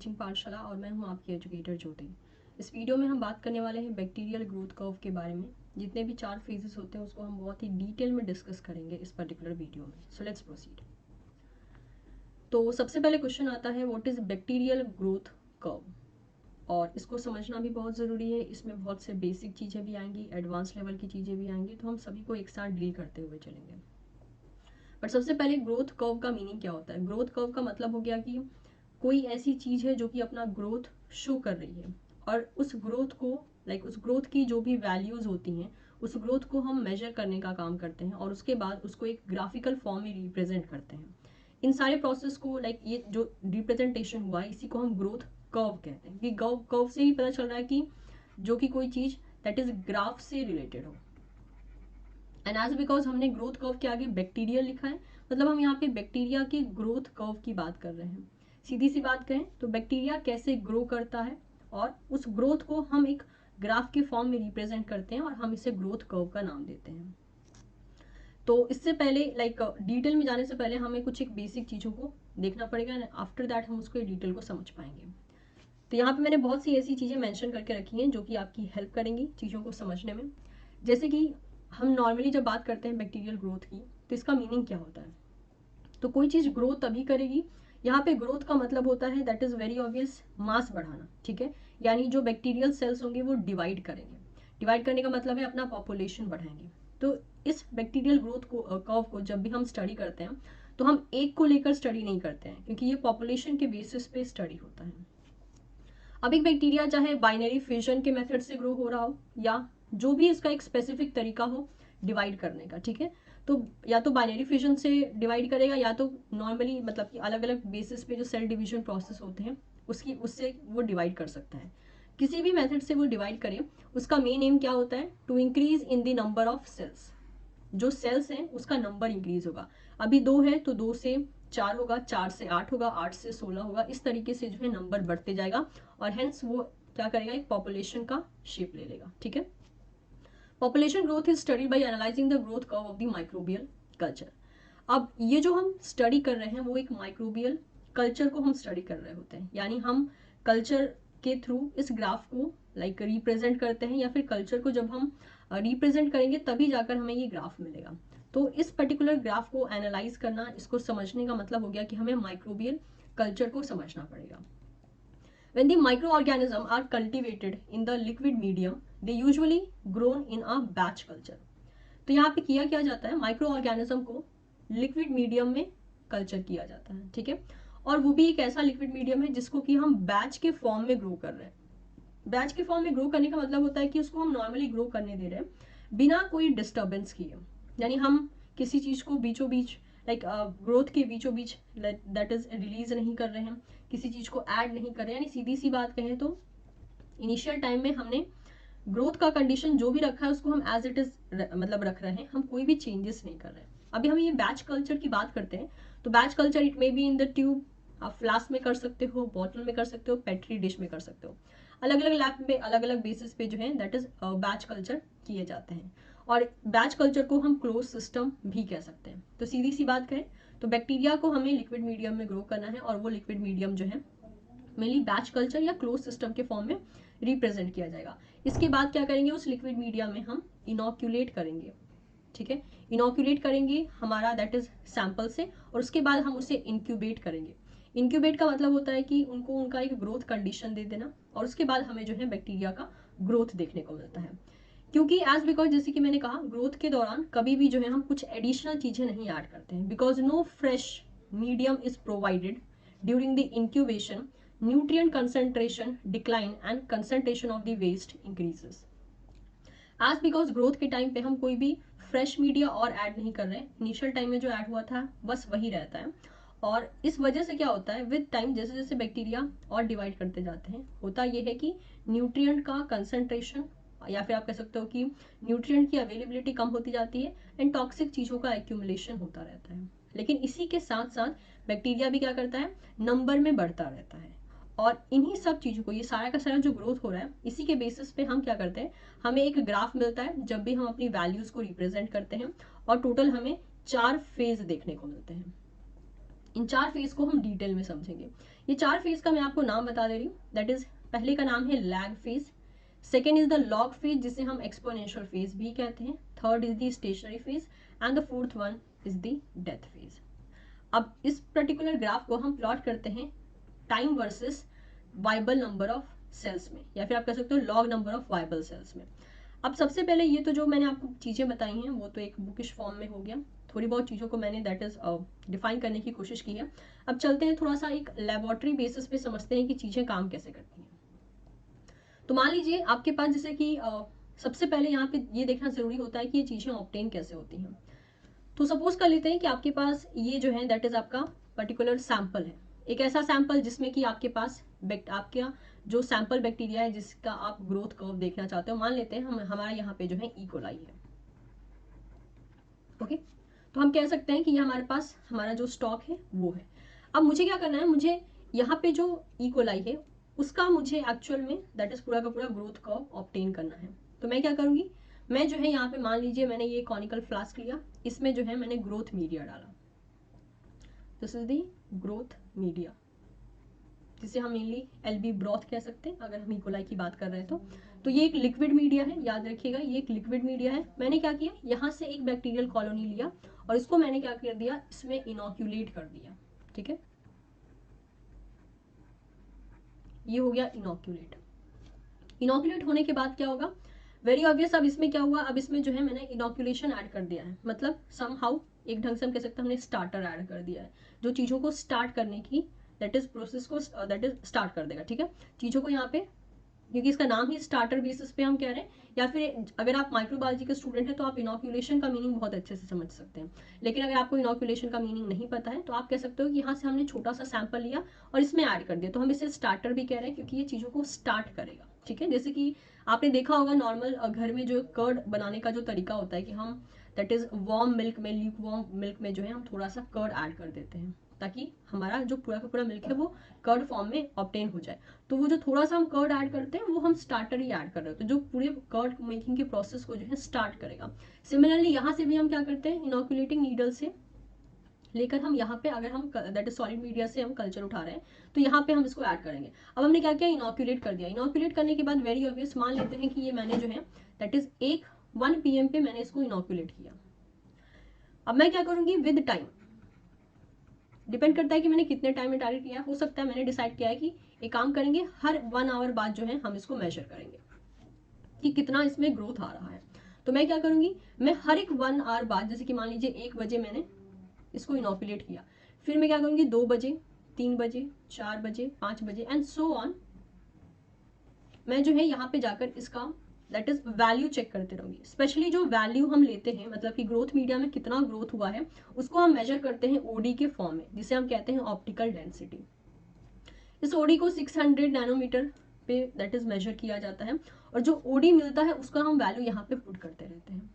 Teaching पाठशाला और मैं हूं आपकी एजुकेटर ज्योति। इस वीडियो में हम बात करने वाले हैं बैक्टीरियल ग्रोथ कर्व के बारे में। जितने भी 4 फेजेस होते हैं उसको हम बहुत ही डिटेल में डिस्कस करेंगे इस पर्टिकुलर वीडियो में। So let's proceed. तो सबसे पहले क्वेश्चन आता है what is bacterial growth curve, और इसको समझना भी बहुत ज़रूरी है। इसमें बहुत से बेसिक चीज़ें भी आएंगी, एडवांस लेवल की चीज़ें भी आएंगी, तो हम सभी को एक साथ डील करते हुए चलेंगे। पर सबसे पहले ग्रोथ कर्व का मीनिंग क्या होता है। ग्रोथ कर्व का मतलब हो गया कि कोई ऐसी चीज़ है जो कि अपना ग्रोथ शो कर रही है, और उस ग्रोथ को उस ग्रोथ की जो भी वैल्यूज़ होती हैं उस ग्रोथ को हम मेजर करने का काम करते हैं, और उसके बाद उसको एक ग्राफिकल फॉर्म में रिप्रेजेंट करते हैं। इन सारे प्रोसेस को ये जो रिप्रेजेंटेशन हुआ है इसी को हम ग्रोथ कर्व कहते हैं। कि कर्व से ही पता चल रहा है कि जो कि कोई चीज़ दैट इज ग्राफ से रिलेटेड हो। एंड एज बिकॉज हमने ग्रोथ कर्व के आगे बैक्टीरिया लिखा है, मतलब हम यहाँ पे बैक्टीरिया के ग्रोथ कर्व की बात कर रहे हैं। सीधी सी बात कहें तो बैक्टीरिया कैसे ग्रो करता है, और उस ग्रोथ को हम एक ग्राफ के फॉर्म में रिप्रेजेंट करते हैं, और हम इसे ग्रोथ कर्व का नाम देते हैं। तो इससे पहले डिटेल में जाने से पहले हमें कुछ एक बेसिक चीज़ों को देखना पड़ेगा, आफ्टर दैट हम उसको डिटेल को समझ पाएंगे। तो यहाँ पे मैंने बहुत सी ऐसी चीज़ें मेंशन करके रखी हैं जो कि आपकी हेल्प करेंगी चीज़ों को समझने में। जैसे कि हम नॉर्मली जब बात करते हैं बैक्टीरियल ग्रोथ की, तो इसका मीनिंग क्या होता है। तो कोई चीज़ ग्रोथ तभी करेगी, यहाँ पे ग्रोथ का मतलब होता है दैट इज़ वेरी ऑब्वियस, मास बढ़ाना। ठीक है, यानी जो बैक्टीरियल सेल्स होंगे वो डिवाइड करेंगे। डिवाइड करने का मतलब है अपना पॉपुलेशन बढ़ाएंगे। तो इस बैक्टीरियल ग्रोथ को कर्व को जब भी हम स्टडी करते हैं तो हम एक को लेकर स्टडी नहीं करते हैं, क्योंकि ये पॉपुलेशन के बेसिस पे स्टडी होता है। अब एक बैक्टीरिया चाहे बाइनरी फिजन के मेथड से ग्रो हो रहा हो, या जो भी इसका एक स्पेसिफिक तरीका हो डिवाइड करने का, ठीक है, तो या तो बाइनरी फिजन से डिवाइड करेगा, या तो नॉर्मली मतलब कि अलग अलग बेसिस पे जो सेल डिवीजन प्रोसेस होते हैं उससे वो डिवाइड कर सकता है। किसी भी मेथड से वो डिवाइड करे, उसका मेन एम क्या होता है, to increase in the number of cells. जो सेल्स हैं उसका नंबर इंक्रीज होगा। अभी 2 है तो 2 से 4 होगा, 4 से 8 होगा, 8 से 16 होगा, इस तरीके से जो है नंबर बढ़ते जाएगा, और हेंस वो क्या करेगा, एक पॉपुलेशन का शेप ले लेगा। ठीक है, population growth is studied by analysing the growth curve of the microbial culture. अब ये जो हम स्टडी कर रहे हैं वो एक माइक्रोबियल कल्चर को हम स्टडी कर रहे होते हैं, यानी हम कल्चर के थ्रू इस ग्राफ को रिप्रेजेंट करते हैं, या फिर कल्चर को जब हम रिप्रेजेंट करेंगे तभी जाकर हमें ये ग्राफ मिलेगा। तो इस पर्टिकुलर ग्राफ को एनालाइज करना, इसको समझने का मतलब हो गया कि हमें माइक्रोबियल कल्चर को समझना पड़ेगा। When the microorganisms are cultivated in the liquid medium, they usually grown in a batch culture. तो यहाँ पे किया क्या जाता है, माइक्रो ऑर्गेनिज्म को लिक्विड मीडियम में कल्चर किया जाता है। ठीक है, और वो भी एक ऐसा लिक्विड मीडियम है जिसको कि हम बैच के फॉर्म में ग्रो कर रहे हैं। बैच के फॉर्म में ग्रो करने का मतलब होता है कि उसको हम नॉर्मली ग्रो करने दे रहे हैं बिना कोई डिस्टर्बेंस किए, यानी हम किसी चीज को बीचों बीच ग्रोथ के बीचों बीच दैट इज रिलीज नहीं कर रहे हैं, किसी चीज को ऐड नहीं कर रहे हैं। यानी सीधी सी बात कहें तो इनिशियल टाइम में हमने ग्रोथ का कंडीशन जो भी रखा है उसको हम एज इट इज रख रहे हैं, हम कोई भी चेंजेस नहीं कर रहे हैं। अभी हम ये बैच कल्चर की बात करते हैं, तो batch culture it may be in the tube, आप फ्लास्क में कर सकते हो, बॉटल में कर सकते हो, पेट्री डिश में कर सकते हो। अलग अलग लैब में अलग अलग बेसिस पे जो है दैट इज बैच कल्चर किए जाते हैं, और बैच कल्चर को हम क्लोज सिस्टम भी कह सकते हैं। तो सीधी सी बात करें तो बैक्टीरिया को हमें लिक्विड मीडियम में ग्रो करना है, और वो लिक्विड मीडियम जो है मेनली बैच कल्चर या क्लोज सिस्टम के फॉर्म में रिप्रेजेंट किया जाएगा। इसके बाद क्या करेंगे, उस लिक्विड मीडिया में हम इनोक्यूलेट करेंगे। ठीक है, इनोक्यूलेट करेंगे हमारा दैट इज सैंपल से, और उसके बाद हम उसे इंक्यूबेट करेंगे। इंक्यूबेट का मतलब होता है कि उनको उनका एक ग्रोथ कंडीशन दे देना, और उसके बाद हमें जो है बैक्टीरिया का ग्रोथ देखने को मिलता है। क्योंकि एज बिकॉज जैसे कि मैंने कहा, ग्रोथ के दौरान कभी भी जो है हम कुछ एडिशनल चीजें नहीं ऐड करते हैं, because no fresh medium is provided during the incubation, nutrient concentration decline and concentration of the waste increases. As because growth के टाइम पे हम कोई भी फ्रेश मीडिया और ऐड नहीं कर रहे हैं, इनिशियल टाइम में जो ऐड हुआ था बस वही रहता है, और इस वजह से क्या होता है, विद टाइम जैसे जैसे बैक्टीरिया और डिवाइड करते जाते हैं, होता यह है कि न्यूट्रिएंट का कंसंट्रेशन, या फिर आप कह सकते हो कि न्यूट्रिएंट की अवेलेबिलिटी कम होती जाती है, एंड टॉक्सिक चीज़ों का एक्यूमुलेशन होता रहता है। लेकिन इसी के साथ साथ बैक्टीरिया भी क्या करता है, नंबर में बढ़ता रहता है, और इन्हीं सब चीज़ों को, ये सारा का सारा जो ग्रोथ हो रहा है इसी के बेसिस पे हम क्या करते हैं, हमें एक ग्राफ मिलता है जब भी हम अपनी वैल्यूज़ को रिप्रेजेंट करते हैं, और टोटल हमें 4 फेज देखने को मिलते हैं। इन 4 फेज को हम डिटेल में समझेंगे। ये 4 फेज का मैं आपको नाम बता दे रही हूँ। दैट इज, पहले का नाम है lag phase, second is the log phase जिसे हम एक्सपोनेंशियल फेज भी कहते हैं, third is the stationary phase and the fourth one is the death phase. अब इस पर्टिकुलर ग्राफ को हम प्लॉट करते हैं time versus viable number of cells में, या फिर आप कह सकते हो log number of viable cells में। अब सबसे पहले ये तो जो मैंने आपको चीज़ें बताई हैं वो तो एक बुकिश फॉर्म में हो गया, थोड़ी बहुत चीज़ों को मैंने दैट इज डिफाइन करने की कोशिश की है। अब चलते हैं थोड़ा सा एक लेबोरेटरी बेसिस पे समझते हैं कि चीज़ें काम कैसे करती हैं। तो मान लीजिए आपके पास जैसे कि सबसे पहले यहाँ पे ये देखना जरूरी होता है कि ये चीज़ें ऑब्टेन कैसे होती हैं। तो सपोज कर लेते हैं कि आपके पास ये जो है दैट इज आपका पर्टिकुलर सैंपल है, एक ऐसा सैंपल जिसमें कि आपके पास आपका जो सैंपल बैक्टीरिया है जिसका आप ग्रोथ कर्व देखना चाहते हो, मान लेते हैं हमारा यहाँ पे जो है इकोलाई है। ओके, तो हम कह सकते हैं कि ये हमारे पास हमारा जो स्टॉक है वो है। अब मुझे क्या करना है, मुझे यहाँ पे जो इकोलाई है उसका मुझे एक्चुअल में दैट इज पूरा का पूरा ग्रोथ कर्व ऑब्टेन करना है। तो मैं क्या करूँगी, मैं जो है यहाँ पे मान लीजिए मैंने ये कॉनिकल फ्लास्क लिया, इसमें जो है मैंने ग्रोथ मीडिया डाला, this is the growth media जिसे हम मेनली एलबी ब्रॉथ कह सकते हैं अगर हम इकोलाई की बात कर रहे हैं तो ये एक लिक्विड मीडिया है, याद रखिएगा ये एक लिक्विड मीडिया है। मैंने क्या किया, यहाँ से एक बैक्टीरियल कॉलोनी लिया और इसको मैंने क्या कर दिया, इसमें इनोक्यूलेट कर दिया। ठीक है, ये हो गया इनोक्यूलेट। इनोक्यूलेट होने के बाद क्या होगा, वेरी ऑब्वियस, अब इसमें क्या हुआ, अब इसमें जो है मैंने इनोक्यूलेशन ऐड कर दिया है, मतलब समहाउ एक ढंग से हम कह सकते हैं हमने स्टार्टर ऐड कर दिया है, जो चीज़ों को स्टार्ट करने की दैट इज प्रोसेस को दैट इज स्टार्ट कर देगा। ठीक है, चीज़ों को यहाँ पे, क्योंकि इसका नाम ही स्टार्टर बेसिस पे हम कह रहे हैं, या फिर अगर आप माइक्रोबायोलॉजी के स्टूडेंट हैं तो आप इनोक्यूलेशन का मीनिंग बहुत अच्छे से समझ सकते हैं। लेकिन अगर आपको इनोक्यूलेशन का मीनिंग नहीं पता है तो आप कह सकते हो कि यहाँ से हमने छोटा सा सैंपल लिया और इसमें ऐड कर दिया, तो हम इसे स्टार्टर भी कह रहे हैं क्योंकि ये चीज़ों को स्टार्ट करेगा। ठीक है, जैसे कि आपने देखा होगा नॉर्मल घर में जो कर्ड बनाने का जो तरीका होता है कि हम दैट इज वार्म मिल्क में, ल्यूक वार्म मिल्क में जो है हम थोड़ा सा कर्ड ऐड कर देते हैं ताकि हमारा जो पूरा का पूरा मिल्क है वो कर्ड फॉर्म में ऑब्टेन हो जाए। तो वो जो थोड़ा सा हम कर्ड ऐड करते हैं वो हम स्टार्टर ही ऐड कर रहे होते हैं, जो पूरे कर्ड मेकिंग के प्रोसेस को जो है स्टार्ट करेगा। सिमिलरली यहाँ से भी हम क्या करते हैं, इनोक्यूलेटिंग नीडल से लेकर हम यहाँ पे अगर हम दैट इज सॉलिड मीडिया से हम कल्चर उठा रहे हैं तो यहाँ पे हम इसको ऐड करेंगे। अब हमने क्या किया, इनोक्यूलेट कर दिया। इनोक्यूलेट करने के बाद वेरी ऑब्वियस मान लेते हैं कि ये मैंने जो है दैट इज 1 PM पे मैंने इसको इनोक्यूलेट किया। अब मैं क्या करूँगी, विद टाइम डिपेंड करता है कि मैंने कितने टाइम में टारगेट किया। हो सकता है मैंने डिसाइड किया है कि एक काम करेंगे, हर 1 आवर बाद जो है हम इसको मेजर करेंगे कि कितना इसमें ग्रोथ आ रहा है। तो मैं क्या करूँगी, मैं हर एक 1 आवर बाद, जैसे कि मान लीजिए 1 बजे मैंने इसको इनोक्यूलेट किया, फिर मैं क्या करूँगी 2 बजे, 3 बजे, 4 बजे, 5 बजे एंड सो ऑन, मैं जो है यहाँ पे जाकर इसका दैट इज वैल्यू चेक करते रहूंगी। स्पेशली जो वैल्यू हम लेते हैं, मतलब कि ग्रोथ मीडिया में कितना ग्रोथ हुआ है, उसको हम मेजर करते हैं ओडी के फॉर्म में, जिसे हम कहते हैं ऑप्टिकल डेंसिटी। इस ओडी को 600 नैनोमीटर पे दैट इज मेजर किया जाता है और जो ओडी मिलता है उसका हम वैल्यू यहाँ पे पुट करते रहते हैं।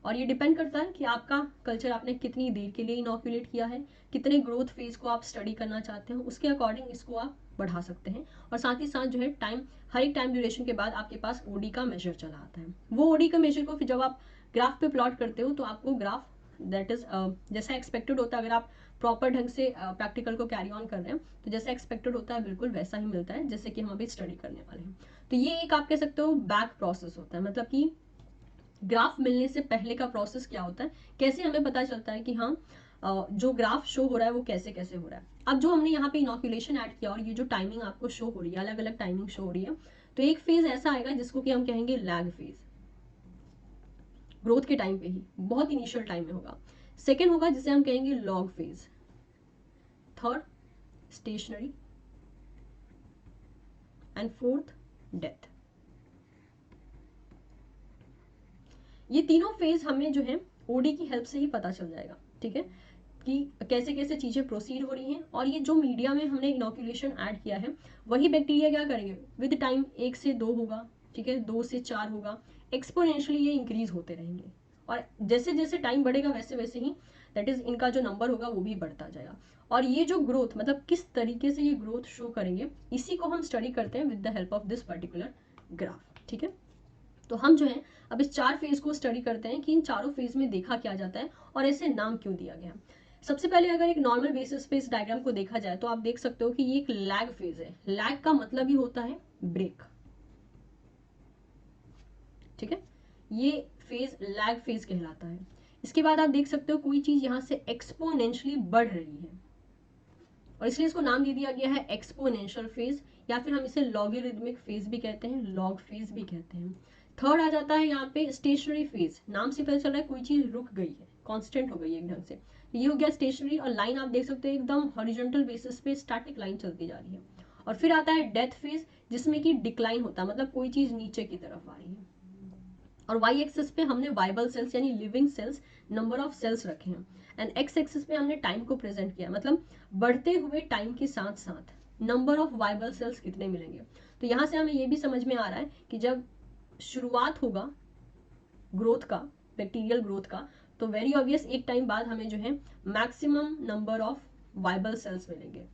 और ये डिपेंड करता है कि आपका कल्चर आपने कितनी देर के लिए इनोक्यूलेट किया है, कितने ग्रोथ फेज को आप स्टडी करना चाहते हैं, उसके अकॉर्डिंग इसको आप बढ़ा सकते हैं। और साथ ही साथ जो है टाइम, हर एक टाइम ड्यूरेशन के बाद आपके पास ओडी का मेजर चला आता है। वो ओडी का मेजर को फिर जब आप ग्राफ पे प्लॉट करते हो तो आपको ग्राफ दैट इज जैसा एक्सपेक्टेड होता है, अगर आप प्रॉपर ढंग से प्रैक्टिकल को कैरी ऑन कर रहे हैं तो जैसा एक्सपेक्टेड होता है बिल्कुल वैसा ही मिलता है जैसे कि हम अभी स्टडी करने वाले हैं। तो ये एक आप कह सकते हो बैक प्रोसेस होता है, मतलब कि ग्राफ मिलने से पहले का प्रोसेस क्या होता है, कैसे हमें पता चलता है कि हाँ जो ग्राफ शो हो रहा है वो कैसे कैसे हो रहा है। अब जो हमने यहाँ पे इनोक्यूलेशन ऐड किया और ये जो टाइमिंग आपको शो हो रही है, अलग अलग टाइमिंग शो हो रही है, तो एक फेज ऐसा आएगा जिसको कि हम कहेंगे लैग फेज, ग्रोथ के टाइम पे ही, बहुत इनिशियल टाइम में होगा। सेकेंड होगा जिसे हम कहेंगे log phase, third stationary and fourth death. ये तीनों फेज हमें जो है ओडी की हेल्प से ही पता चल जाएगा। ठीक है, कि कैसे कैसे चीज़ें प्रोसीड हो रही हैं। और ये जो मीडिया में हमने इनोक्यूलेशन ऐड किया है वही बैक्टीरिया क्या करेंगे, विद टाइम 1 से 2 होगा, ठीक है, 2 से 4 होगा, एक्सपोनेंशियली ये इंक्रीज होते रहेंगे। और जैसे जैसे टाइम बढ़ेगा वैसे वैसे ही दैट इज इनका जो नंबर होगा वो भी बढ़ता जाएगा। और ये जो ग्रोथ, मतलब किस तरीके से ये ग्रोथ शो करेंगे, इसी को हम स्टडी करते हैं with the help of this particular graph. ठीक है, तो हम जो है अब इस 4 फेज को स्टडी करते हैं कि इन चारों फेज में देखा क्या जाता है और ऐसे नाम क्यों दिया गया। सबसे पहले अगर एक नॉर्मल बेसिस पे इस डायग्राम को देखा जाए तो आप देख सकते हो कि ये एक लैग फेज है। लैग का मतलब ही होता है ब्रेक, ठीक है, ये फेज लैग फेज कहलाता है। इसके बाद आप देख सकते हो कोई चीज यहाँ से एक्सपोनेंशियली बढ़ रही है और इसलिए इसको नाम दे दिया गया है एक्सपोनेंशियल फेज, या फिर हम इसे लॉगरिदमिक फेज भी कहते हैं, लॉग फेज भी कहते हैं। थर्ड आ जाता है यहाँ पे स्टेशनरी फेज। नाम से पता चल रहा है कोई चीज रुक गई है, कांस्टेंट हो गई है एक ढंग से, ये हो गया स्टेशनरी। और लाइन आप देख सकते हो एकदम हॉरिजॉन्टल बेसिस पे स्टैटिक लाइन चलती जा रही है। और फिर आता है डेथ फेज, जिसमें कि डिक्लाइन होता है, मतलब कोई चीज नीचे की तरफ आ रही है। और वाई एक्सिस पे हमने वाइबल सेल्स यानी living cells, number of cells रखे हैं। एंड एक्स एक्सिस पे हमने टाइम को प्रेजेंट किया, मतलब बढ़ते हुए टाइम के साथ साथ नंबर ऑफ वाइबल सेल्स कितने मिलेंगे। तो यहाँ से हमें ये भी समझ में आ रहा है कि जब शुरुआत होगा ग्रोथ का, बैक्टीरियल ग्रोथ का, तो वेरी ऑब्वियस एक टाइम बाद हमें जो है maximum number of viable cells मिलेंगे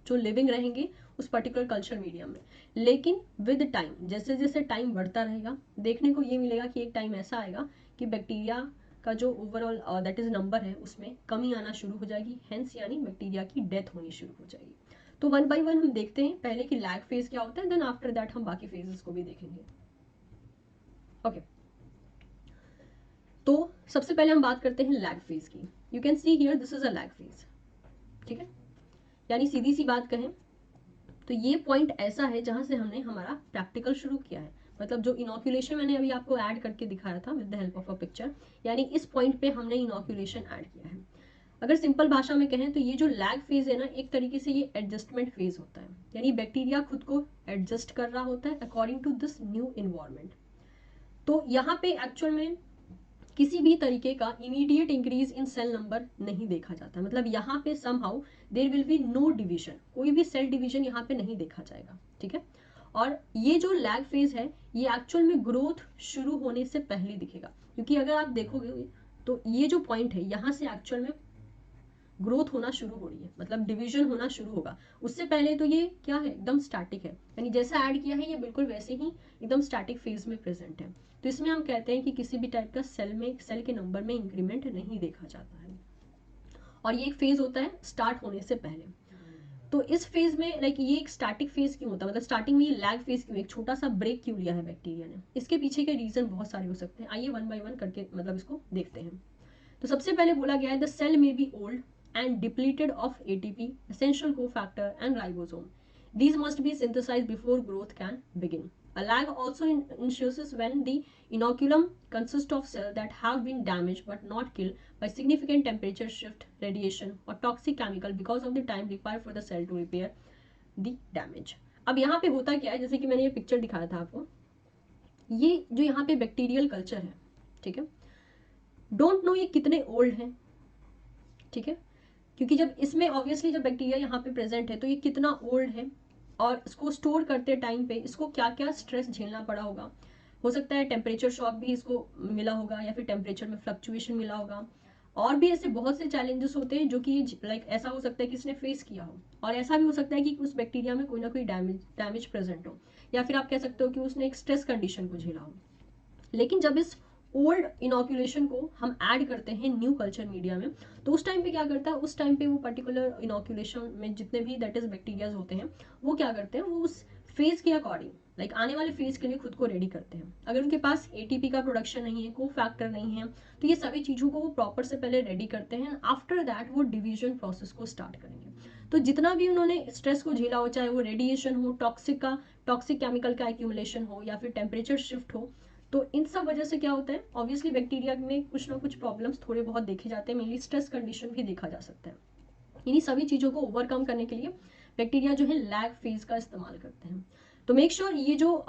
जो लिविंग रहेंगे उस पर्टिकुलर कल्चर मीडियम में। लेकिन विद टाइम, जैसे जैसे टाइम बढ़ता रहेगा, देखने को ये मिलेगा कि एक टाइम ऐसा आएगा कि बैक्टीरिया का जो ओवरऑल दैट इज नंबर है उसमें कमी आना शुरू हो जाएगी, हेंस यानी बैक्टीरिया की डेथ होनी शुरू हो जाएगी। तो वन बाय वन हम देखते हैं पहले कि लैग फेज क्या होता है, देन आफ्टर दैट हम बाकी फेजेस को भी देखेंगे। ओके, तो सबसे पहले हम बात करते हैं लैग फेज की। You can see here this is a lag phase, ठीक है, यानी सीधी सी बात कहें तो ये पॉइंट ऐसा है जहां से हमने हमारा प्रैक्टिकल शुरू किया है। मतलब जो इनॉक्यूलेशन मैंने अभी आपको ऐड करके दिखाया था with the help of a picture, यानी इस पॉइंट पे हमने इनॉक्यूलेशन ऐड किया है। अगर सिंपल भाषा में कहें तो ये जो लैग फेज है ना, एक तरीके से ये एडजस्टमेंट फेज होता है, यानी बैक्टीरिया खुद को एडजस्ट कर रहा होता है according to this new environment. तो यहाँ पे एक्चुअल में किसी भी तरीके का immediate increase in cell number नहीं देखा जाता, मतलब यहाँ पे somehow there will be no division, कोई भी सेल डिवीजन यहाँ पे नहीं देखा जाएगा, ठीक है। और ये जो लैग फेज है ये एक्चुअल में ग्रोथ शुरू होने से पहले दिखेगा, क्योंकि अगर आप देखोगे तो ये जो पॉइंट है यहाँ से एक्चुअल में ग्रोथ होना शुरू हो रही है, मतलब डिवीजन होना शुरू होगा। उससे पहले तो ये क्या है, एकदम स्टैटिक है, यानी जैसा ऐड किया है ये बिल्कुल वैसे ही एकदम स्टैटिक फेज में प्रेजेंट है। तो इसमें हम कहते हैं कि किसी भी टाइप का सेल के नंबर में इंक्रीमेंट नहीं देखा जाता है। और ये एक फेज होता है स्टार्ट होने से पहले। तो इस फेज में लाइक ये एक स्टैटिक फेज क्यों होता है, मतलब स्टार्टिंग में ये लैग फेज क्यों, एक छोटा सा ब्रेक क्यों लिया है बैक्टीरिया ने, इसके पीछे के रीजन बहुत सारे हो सकते हैं। आइए वन बाय वन करके मतलब इसको देखते हैं। तो सबसे पहले बोला गया है द सेल में be old and depleted of ATP, essential cofactor and ribosome. These must be synthesized before growth can begin. A lag also ensues when the inoculum consists of cells that have been damaged but not killed by significant temperature shift, radiation or toxic chemical because of the time required for the cell to repair the damage. अब यहाँ पे होता क्या है, जैसे कि मैंने ये पिक्चर दिखाया था आपको, ये जो यहाँ पे बैक्टीरियल कल्चर है, ठीक है, डोंट नो ये कितने ओल्ड हैं, ठीक है, क्योंकि जब इसमें ऑब्वियसली जब बैक्टीरिया यहाँ पे प्रेजेंट है तो ये कितना ओल्ड है और इसको स्टोर करते टाइम पे इसको क्या क्या स्ट्रेस झेलना पड़ा होगा। हो सकता है टेम्परेचर शॉक भी इसको मिला होगा या फिर टेम्परेचर में फ्लक्चुएशन मिला होगा, और भी ऐसे बहुत से चैलेंजेस होते हैं जो कि लाइक ऐसा हो सकता है कि इसने फेस किया हो, और ऐसा भी हो सकता है कि उस बैक्टीरिया में कोई ना कोई डैमेज प्रेजेंट हो, या फिर आप कह सकते हो कि उसने एक स्ट्रेस कंडीशन को झेला हो। लेकिन जब इस ओल्ड इनॉक्यूलेशन को हम ऐड करते हैं न्यू कल्चर मीडिया में, तो उस टाइम पे क्या करता है, उस टाइम पे वो पर्टिकुलर इनॉक्यूलेशन में जितने भी दैट इज बैक्टीरियाज होते हैं वो क्या करते हैं, वो उस फेज के अकॉर्डिंग लाइक आने वाले फेज के लिए खुद को रेडी करते हैं। अगर उनके पास एटीपी का प्रोडक्शन नहीं है, को फैक्टर नहीं है, तो ये सभी चीज़ों को वो प्रॉपर से पहले रेडी करते हैं। आफ्टर दैट वो डिवीजन प्रोसेस को स्टार्ट करेंगे। तो जितना भी उन्होंने स्ट्रेस को झेला हो, चाहे वो रेडिएशन हो, टॉक्सिक केमिकल का एक्यूमुलेशन हो, या फिर टेम्परेचर शिफ्ट हो, तो इन सब वजह से क्या होता है, ऑब्वियसली बैक्टीरिया में कुछ ना कुछ प्रॉब्लम्स थोड़े बहुत देखे जाते हैं, मेनली स्ट्रेस कंडीशन भी देखा जा सकता है। इन्हीं सभी चीज़ों को ओवरकम करने के लिए बैक्टीरिया जो है लैग फेज का इस्तेमाल करते हैं। तो मेक श्योर ये जो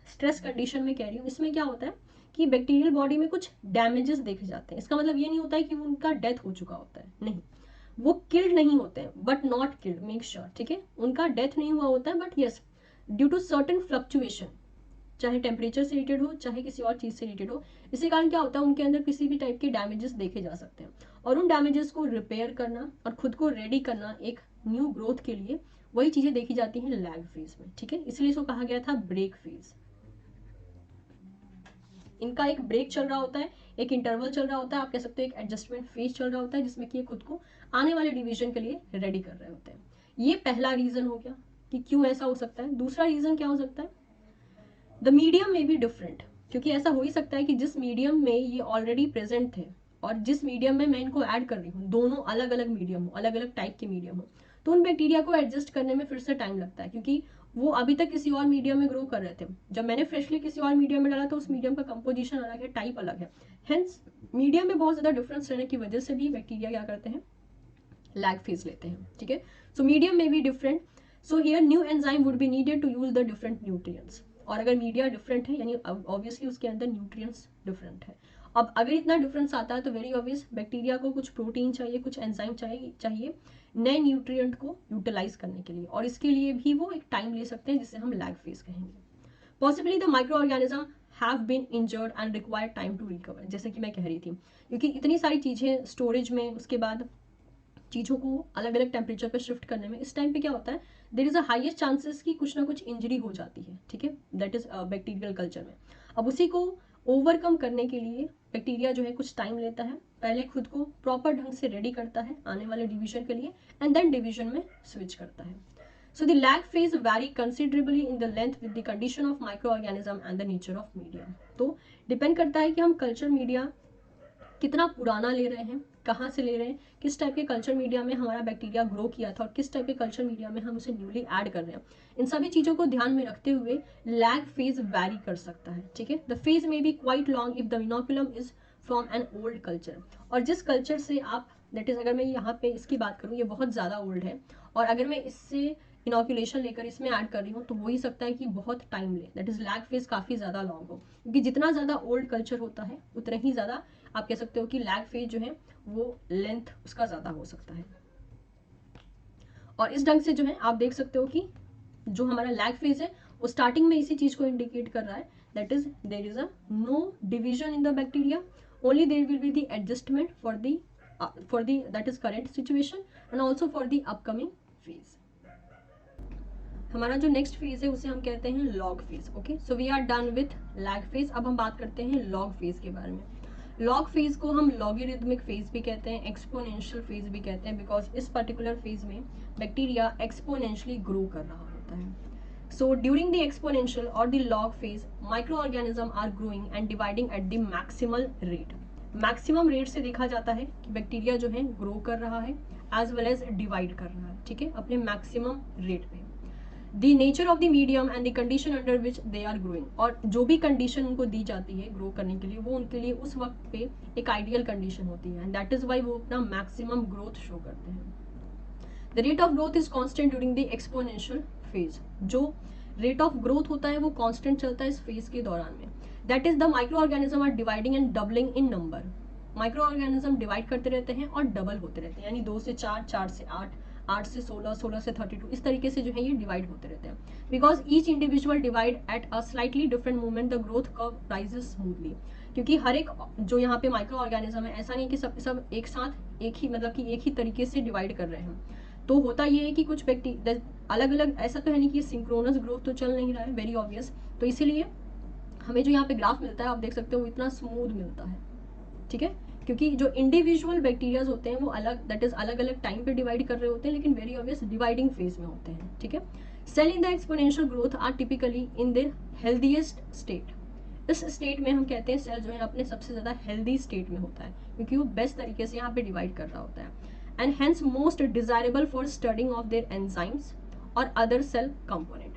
स्ट्रेस कंडीशन में कह रही हूँ, इसमें क्या होता है कि बैक्टीरियल बॉडी में कुछ डैमेजेस देखे जाते हैं। इसका मतलब ये नहीं होता है कि उनका डेथ हो चुका होता है, नहीं, वो किल्ड नहीं होते हैं but not killed, make sure, ठीक है, उनका डेथ नहीं हुआ होता है, but yes due to certain fluctuation, चाहे टेम्परेचर से रिलेटेड हो चाहे किसी और चीज़ से रिलेटेड हो, इसी कारण क्या होता है उनके अंदर किसी भी टाइप के डैमेजेस देखे जा सकते हैं। और उन डैमेजेस को रिपेयर करना और खुद को रेडी करना एक न्यू ग्रोथ के लिए, वही चीज़ें देखी जाती हैं लैग फेज में, ठीक है, इसलिए इसको कहा गया था ब्रेक फेज। इनका एक ब्रेक चल रहा होता है, एक इंटरवल चल रहा होता है, आप कह सकते हो एक एडजस्टमेंट फेज चल रहा होता है, जिसमें कि ये खुद को आने वाले डिवीजन के लिए रेडी कर रहे होते हैं। ये पहला रीजन हो गया कि क्यों ऐसा हो सकता है। दूसरा रीजन क्या हो सकता है, द मीडियम में भी डिफरेंट, क्योंकि ऐसा हो ही सकता है कि जिस मीडियम में ये ऑलरेडी प्रेजेंट थे और जिस मीडियम में मैं इनको ऐड कर रही हूँ, दोनों अलग अलग मीडियम हो, अलग अलग टाइप के मीडियम हो, तो उन बैक्टीरिया को एडजस्ट करने में फिर से टाइम लगता है, क्योंकि वो अभी तक किसी और मीडियम में ग्रो कर रहे थे। जब मैंने फ्रेशली किसी और मीडियम में डाला तो उस मीडियम का कंपोजिशन अलग है, टाइप अलग है। हेंस मीडियम में बहुत ज्यादा डिफरेंस रहने की वजह से भी बैक्टीरिया क्या करते हैं, लैग फेज लेते हैं। ठीक है, सो मीडियम में भी different, so here new enzyme would be needed to use the different nutrients. और अगर मीडिया डिफरेंट है यानी ऑब्वियसली उसके अंदर न्यूट्रिएंट्स डिफरेंट है। अब अगर इतना डिफरेंस आता है तो वेरी ऑब्वियस बैक्टीरिया को कुछ प्रोटीन चाहिए, कुछ एंजाइम चाहिए नए न्यूट्रिएंट को यूटिलाइज करने के लिए, और इसके लिए भी वो एक टाइम ले सकते हैं जिसे हम लैग फेज कहेंगे। Possibly the micro organism have been injured and require time to recover, जैसे कि मैं कह रही थी, क्योंकि इतनी सारी चीजें स्टोरेज में, उसके बाद चीज़ों को अलग अलग टेम्परेचर पर शिफ्ट करने में, इस टाइम पे क्या होता है, there is a highest chances कि कुछ ना कुछ इंजरी हो जाती है। ठीक है, दैट इज बैक्टीरियल कल्चर में। अब उसी को ओवरकम करने के लिए बैक्टीरिया जो है कुछ टाइम लेता है, पहले खुद को प्रॉपर ढंग से रेडी करता है आने वाले डिवीजन के लिए, एंड देन डिवीजन में स्विच करता है। So the lag phase vary considerably in the length with the condition of microorganism and the nature of medium. तो डिपेंड करता है कि हम कल्चर मीडिया कितना पुराना ले रहे हैं, कहाँ से ले रहे हैं, किस टाइप के कल्चर मीडिया में हमारा बैक्टीरिया ग्रो किया था और किस टाइप के कल्चर मीडिया में हम उसे न्यूली ऐड कर रहे हैं। इन सभी चीज़ों को ध्यान में रखते हुए लैग फेज वैरी कर सकता है। ठीक है, द फेज में be quite long if the inoculum is from an old culture. और जिस कल्चर से आप, दैट इज अगर मैं यहाँ पे इसकी बात करूँ, ये बहुत ज़्यादा ओल्ड है, और अगर मैं इससे इनोकुलेशन लेकर इसमें ऐड कर रही हूँ तो हो ही सकता है कि बहुत टाइम ले, दैट इज लैग फेज काफ़ी ज़्यादा लॉन्ग हो, क्योंकि जितना ज़्यादा ओल्ड कल्चर होता है उतना ही ज़्यादा आप कह सकते हो कि लैग फेज जो है वो लेंथ उसका ज़्यादा हो सकता है। और इस ढंग से जो है आप देख सकते हो कि जो हमारा लैग फेज है वो स्टार्टिंग में इसी चीज़ को इंडिकेट कर रहा है, that is there is a no division in the bacteria, only there will be the adjustment for the that is current situation and also for the upcoming phase. हमारा जो नेक्स्ट फेज है उसे हम कहते हैं log phase. Okay, so we are done with lag phase. अब हम बात करते हैं लॉग फेज के बारे में। लॉग फेज को हम लॉगरिथमिक फेज भी कहते हैं, एक्सपोनेंशियल फेज भी कहते हैं, बिकॉज इस पर्टिकुलर फेज में बैक्टीरिया एक्सपोनेंशियली ग्रो कर रहा होता है। सो ड्यूरिंग द एक्सपोनेंशियल और the log phase micro organism are growing and dividing at the maximal rate. Maximum rate से देखा जाता है कि बैक्टीरिया जो है ग्रो कर रहा है एज वेल एज डिवाइड कर रहा है। ठीक है, अपने मैक्सिमम रेट पे। The nature of the medium and the condition under which they are growing, और जो भी कंडीशन उनको दी जाती है ग्रो करने के लिए वो उनके लिए उस वक्त पे एक आइडियल कंडीशन होती है, एंड दैट इज वाई वो अपना मैक्सिमम ग्रोथ शो करते हैं। The rate of growth is constant during the exponential phase. जो रेट ऑफ ग्रोथ होता है वो कॉन्स्टेंट चलता है इस फेज के दौरान में। That is the micro organism are dividing and doubling in number. Micro organism divide करते रहते हैं और डबल होते रहते हैं, यानी 2 से 4, 4 से 8, 8 से 16, 16 से 32, इस तरीके से जो है ये डिवाइड होते रहते हैं। Because each individual divide at a slightly different movement the growth curve rises smoothly. क्योंकि हर एक जो यहाँ पे माइक्रो ऑर्गेनिज्म है, ऐसा नहीं कि सब एक साथ एक ही, मतलब कि एक ही तरीके से डिवाइड कर रहे हैं। तो होता ये है कि कुछ बैक्टीरिया अलग अलग, ऐसा तो है नहीं कि सिंक्रोनस ग्रोथ तो चल नहीं रहा है, वेरी ऑब्वियस। तो इसीलिए हमें जो यहाँ पे ग्राफ मिलता है आप देख सकते हो इतना स्मूथ मिलता है। ठीक है, क्योंकि जो इंडिविजुअल बैक्टीरियाज होते हैं वो अलग, दैट इज अलग अलग टाइम पे डिवाइड कर रहे होते हैं, लेकिन वेरी ऑब्वियस डिवाइडिंग फेज में होते हैं। ठीक है, cell in the exponential growth are typically in their healthiest state. इस स्टेट में हम कहते हैं सेल जो है अपने सबसे ज्यादा हेल्दी स्टेट में होता है, क्योंकि वो बेस्ट तरीके से यहाँ पे डिवाइड कर रहा होता है, and hence most desirable for studying of their enzymes और अदर सेल कंपोनेंट।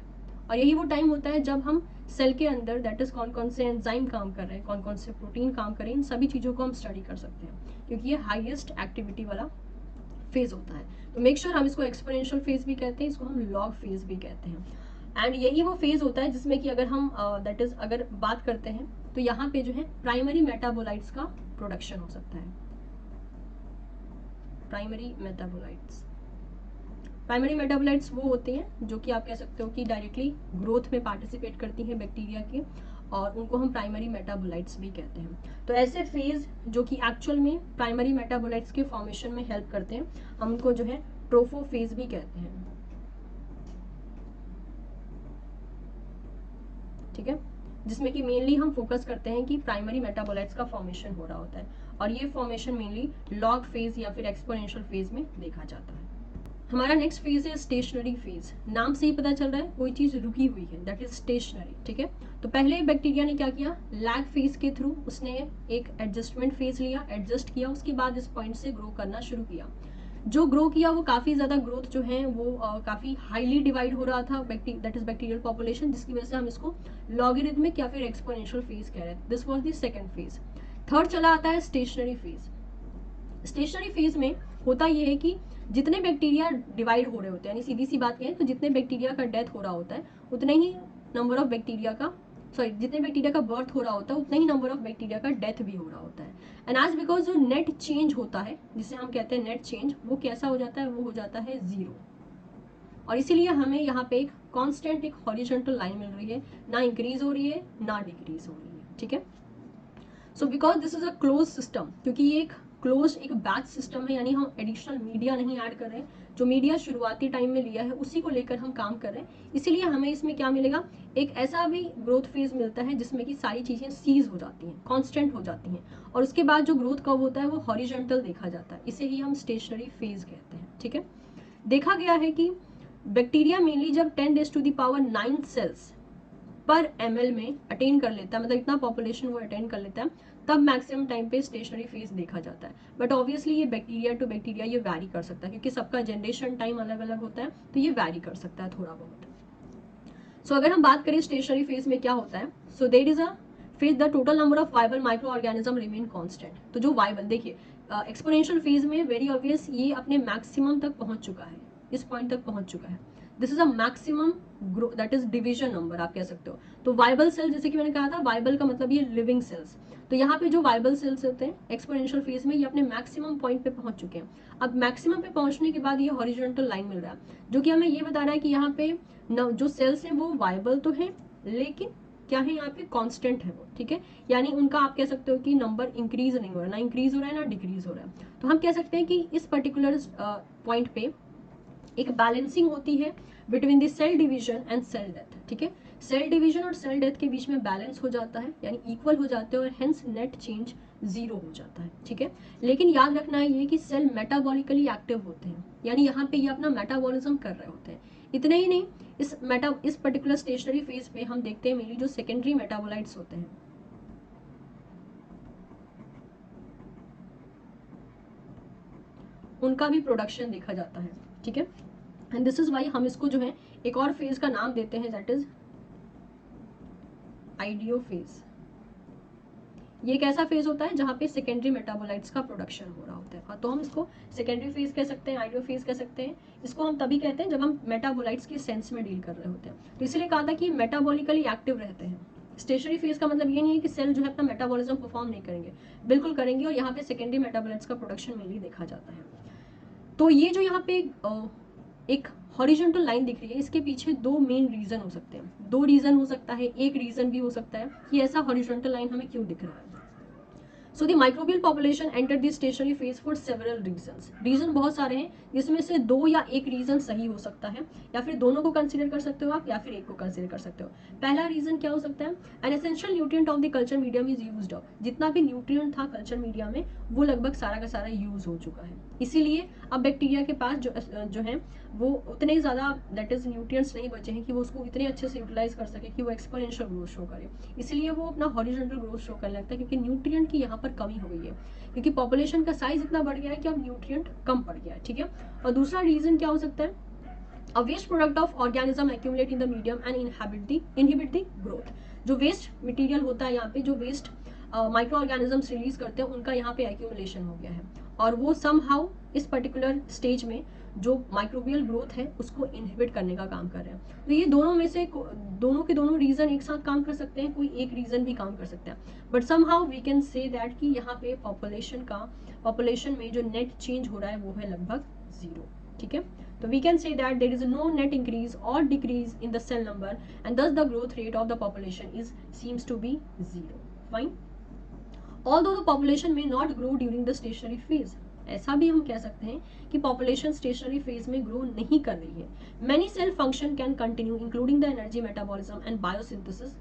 और यही वो टाइम होता है जब हम सेल के अंदर, दैट इज कौन कौन से एंजाइम काम कर रहे हैं, कौन कौन से प्रोटीन काम कर रहे हैं, इन सभी चीज़ों को हम स्टडी कर सकते हैं, क्योंकि ये हाईएस्ट एक्टिविटी वाला फेज होता है। तो मेक श्योर हम इसको एक्सपोनेंशियल फेज भी कहते हैं, इसको हम लॉग फेज भी कहते हैं। एंड यही वो फेज होता है जिसमें कि अगर हम दैट इज अगर बात करते हैं तो यहाँ पे जो है प्राइमरी मेटाबोलाइट्स का प्रोडक्शन हो सकता है। प्राइमरी मेटाबोलाइट्स वो होते हैं जो कि आप कह सकते हो कि डायरेक्टली ग्रोथ में पार्टिसिपेट करती हैं बैक्टीरिया के, और उनको हम प्राइमरी मेटाबोलाइट्स भी कहते हैं। तो ऐसे फेज जो कि एक्चुअल में प्राइमरी मेटाबोलाइट्स के फॉर्मेशन में हेल्प करते हैं, हम उनको जो है ट्रोफोफेज भी कहते हैं। ठीक है, जिसमें कि मेनली हम फोकस करते हैं कि प्राइमरी मेटाबोलाइट्स का फॉर्मेशन हो रहा होता है, और ये फॉर्मेशन मेनली लॉग फेज या फिर एक्सपोनेंशियल फेज में देखा जाता है। हमारा नेक्स्ट फेज है स्टेशनरी फेज। नाम से ही पता चल रहा है कोई चीज रुकी हुई है, दैट इज स्टेशनरी, ठीक है। तो पहले बैक्टीरिया ने क्या किया, लैग फेज के थ्रू उसने एक एडजस्टमेंट फेज लिया, एडजस्ट किया, उसके बाद इस पॉइंट से ग्रो करना शुरू किया। जो ग्रो किया वो काफी ज्यादा ग्रोथ जो है वो काफी हाईली डिवाइड हो रहा था, दैट इज बैक्टीरियल पॉपुलेशन, जिसकी वजह से हम इसको लॉगरिथमिक या फिर एक्सपोनेंशियल फेज कह रहे हैं। This was the second phase. Third चला आता है स्टेशनरी फेज। स्टेशनरी फेज में होता यह है कि जितने बैक्टीरिया डिवाइड हो रहे होते हैं, यानी सीधी सी बात कहें तो जितने बैक्टीरिया का डेथ हो रहा होता है उतने ही नंबर ऑफ बैक्टीरिया का जितने बैक्टीरिया का बर्थ हो रहा होता है उतने ही नंबर ऑफ बैक्टीरिया का डेथ भी हो रहा होता है। एंड आज बिकॉज जो नेट चेंज होता है, जिसे हम कहते हैं नेट चेंज, वो कैसा हो जाता है, वो हो जाता है 0। और इसीलिए हमें यहाँ पे एक कांस्टेंट एक हॉरिजॉन्टल लाइन मिल रही है, ना इंक्रीज हो रही है ना डिक्रीज हो रही है, ठीक है। So because this is a close system, क्योंकि ये एक क्लोज एक बैच सिस्टम है, यानी हम एडिशनल मीडिया नहीं ऐड कर रहे हैं, जो मीडिया शुरुआती टाइम में लिया है उसी को लेकर हम काम कर रहे हैं। इसीलिए हमें इसमें क्या मिलेगा, एक ऐसा भी ग्रोथ फेज मिलता है जिसमें कि सारी चीजें सीज हो जाती हैं, कांस्टेंट हो जाती हैं, और उसके बाद जो ग्रोथ कर्व होता है वो हॉरिजॉन्टल देखा जाता है, इसे ही हम स्टेशनरी फेज कहते हैं, ठीक है। देखा गया है कि बैक्टीरिया मेनली जब 10⁹ सेल्स पर ml में अटेन कर लेता है, मतलब इतना पॉपुलेशन वो अटेन कर लेता है, तब मैक्सिमम टाइम पे स्टेशनरी फेज देखा जाता है। बट ऑब्वियसली ये बैक्टीरिया टू बैक्टीरिया ये वैरी कर सकता है, क्योंकि सबका जनरेशन टाइम अलग अलग होता है, तो ये वैरी कर सकता है थोड़ा बहुत। सो अगर हम बात करें स्टेशनरी फेज में क्या होता है, so there is a phase the total number of viable micro organism remain constant. तो जो वायबल, देखिए एक्सपोनेंशियल फेज में वेरी ऑब्वियस ये अपने मैक्सिमम तक पहुंच चुका है, इस पॉइंट तक पहुंच चुका है। This is a maximum grow, that is division number आप कह सकते हो। तो वाइबल सेल, जैसे कि मैंने कहा था, वाइबल का मतलब ये लिविंग सेल्स, तो यहाँ पे जो वाइबल सेल्स होते हैं एक्सपोनेंशियल फेज में ये अपने मैक्सिमम पॉइंट पे पहुंच चुके हैं। अब मैक्सिमम पे पहुंचने के बाद ये हॉरिजॉन्टल लाइन मिल रहा है, जो कि हमें ये बता रहा है कि यहाँ पे जो सेल्स हैं वो वाइबल तो है, लेकिन क्या है यहाँ पे कांस्टेंट है वो, ठीक है। यानी उनका आप कह सकते हो कि नंबर इंक्रीज नहीं हो रहा है, ना इंक्रीज हो रहा है ना डिक्रीज हो रहा है। तो हम कह सकते हैं कि इस पर्टिकुलर पॉइंट पे एक बैलेंसिंग होती है between the cell division and cell death, ठीक है। सेल डिवीजन और सेल डेथ के बीच में बैलेंस हो जाता है, यानी इक्वल हो जाते हैं, और हेंस नेट चेंज 0 हो जाता है, ठीक है। लेकिन याद रखना है ये कि सेल मेटाबॉलिकली एक्टिव होते हैं, यानी यहाँ पे ये अपना मेटाबॉलिज्म कर रहे होते हैं। इतने ही नहीं, इस पर्टिकुलर स्टेशनरी फेज पे हम देखते हैं मेनली जो सेकेंडरी मेटाबोलाइट्स होते हैं, उनका भी प्रोडक्शन देखा जाता है, ठीक है। एंड दिस इज वाई हम इसको जो है एक और फेज का नाम देते हैं, दैट इज आइडियो फेज। ये एक ऐसा फेज होता है जहाँ पे सेकेंडरी मेटाबोलाइट्स का प्रोडक्शन हो रहा होता है, तो हम इसको सेकेंडरी फेज कह सकते हैं, आइडियो फेज कह सकते हैं। इसको हम तभी कहते हैं जब हम मेटाबोलाइट्स के सेंस में डील कर रहे होते हैं। तो इसलिए कहा था कि मेटाबॉलिकली एक्टिव रहते हैं। स्टेशनरी फेज का मतलब ये नहीं है कि सेल जो है अपना मेटाबॉलिज्म परफॉर्म नहीं करेंगे, बिल्कुल करेंगे, और यहाँ पे सेकेंडरी मेटाबोलाइट्स का प्रोडक्शन मेनली देखा जाता है। तो ये जो यहाँ पे एक हॉरिजॉन्टल लाइन दिख रही है, इसके पीछे दो मेन रीजन हो सकते हैं, दो रीजन हो सकता है, एक रीजन भी हो सकता है कि ऐसा हॉरिजॉन्टल लाइन हमें क्यों दिख रहा है। So the microbial population entered the stationary phase for several reasons. Reason बहुत सारे हैं, जिसमें से दो या एक रीजन सही हो सकता है, या फिर दोनों को कंसीडर कर सकते हो आप, या फिर एक को कंसीडर कर सकते हो। पहला रीजन क्या हो सकता है, an essential nutrient of the culture medium is used up. जितना भी न्यूट्रिएंट था कल्चर मीडिया में वो लगभग सारा का सारा यूज हो चुका है, इसीलिए अब बैक्टीरिया के पास जो है वो उतने ज़्यादा दैट इज न्यूट्रिएंट्स नहीं बचे हैं कि वो उसको इतने अच्छे से यूटिलाइज कर सके कि वो एक्सपोनेंशियल ग्रोथ शो करे। इसलिए वो अपना हॉरिजॉन्टल ग्रोथ शो करने लगता है, क्योंकि न्यूट्रिएंट की यहाँ पर कमी हो गई है, क्योंकि पॉपुलेशन का साइज इतना बढ़ गया है कि अब न्यूट्रिएंट कम पड़ गया है, ठीक है। और दूसरा रीजन क्या हो सकता है, a waste product of organism accumulate in the medium and inhibit the growth। जो वेस्ट मटेरियल होता है यहाँ पे, जो वेस्ट माइक्रो ऑर्गेनिजम्स रिलीज करते हैं, उनका यहाँ पे एक्यूमुलेशन हो गया है, और वो समहाउ इस पर्टिकुलर स्टेज में जो माइक्रोबियल ग्रोथ है उसको इनहिबिट करने का काम कर रहे हैं। तो ये दोनों में से दोनों के दोनों रीजन एक साथ काम कर सकते हैं, कोई एक रीजन भी काम कर सकता है, but somehow we can say that कि यहाँ पे पॉपुलेशन में जो नेट चेंज हो रहा है वो है लगभग 0, ठीक है। So we can say that there is no net increase or decrease in the cell number, and thus the growth rate of the population seems to be 0. Fine. Although the population may not grow during the stationary phase, ऐसा भी हम कह सकते हैं कि population stationary phase में grow नहीं कर रही है. Many cell function can continue, including the energy metabolism and biosynthesis.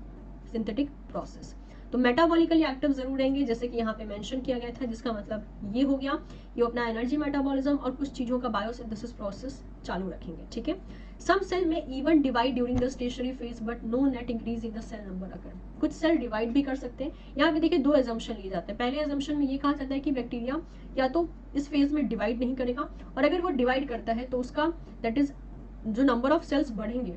Synthetic process. तो मेटाबॉलिकली एक्टिव जरूर रहेंगे, जैसे कि यहाँ पे मेंशन किया गया था, जिसका मतलब ये हो गया, ये अपना एनर्जी मेटाबॉलिज्म और कुछ चीज़ों का बायोसिंथेसिस प्रोसेस चालू रखेंगे, ठीक है। सम सेल में even divide during the stationary phase but no net increase in the cell number occur. कुछ सेल डिवाइड भी कर सकते हैं। यहाँ पे देखिए दो एजम्पशन लिए जाते हैं। पहले एजम्पशन में ये कहा जाता है कि बैक्टीरिया या तो इस फेज में डिवाइड नहीं करेगा, और अगर वो डिवाइड करता है तो उसका दैट इज जो नंबर ऑफ सेल्स बढ़ेंगे